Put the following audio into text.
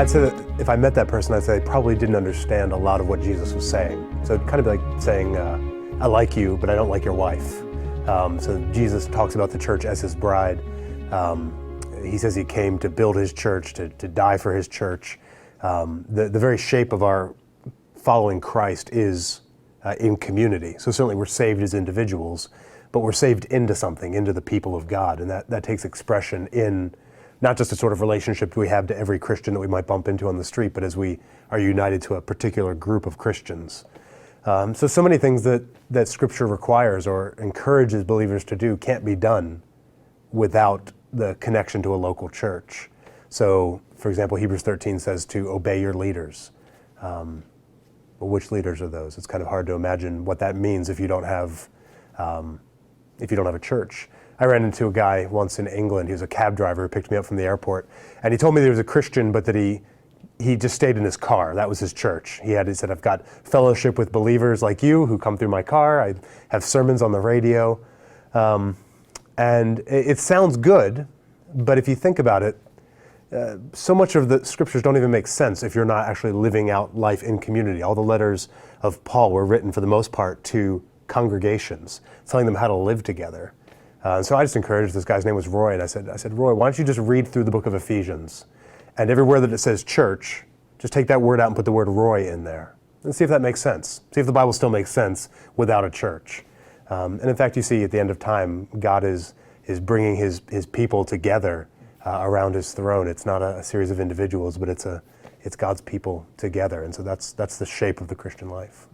I'd say that if I met that person, I'd say they probably didn't understand a lot of what Jesus was saying. So it'd kind of be like saying, I like you, but I don't like your wife. So Jesus talks about the church as his bride. He says he came to build his church, to die for his church. The very shape of our following Christ is in community. So certainly we're saved as individuals, but we're saved into something, into the people of God. And that takes expression in not just a sort of relationship we have to every Christian that we might bump into on the street, but as we are united to a particular group of Christians. So many things that Scripture requires or encourages believers to do can't be done without the connection to a local church. So, for example, Hebrews 13 says to obey your leaders. Well, which leaders are those? It's kind of hard to imagine what that means if you don't have a church. I ran into a guy once in England. He was a cab driver who picked me up from the airport, and he told me that he was a Christian, but that he just stayed in his car. That was his church. He said, I've got fellowship with believers like you who come through my car. I have sermons on the radio. And it sounds good, but if you think about it, so much of the scriptures don't even make sense if you're not actually living out life in community. All the letters of Paul were written for the most part to congregations, telling them how to live together. So I just encouraged, this guy's name was Roy, and I said, Roy, why don't you just read through the book of Ephesians, and everywhere that it says church, just take that word out and put the word Roy in there, and see if that makes sense. See if the Bible still makes sense without a church. And in fact, you see at the end of time, God is bringing his people together around his throne. It's not a series of individuals, but it's God's people together, and so that's the shape of the Christian life.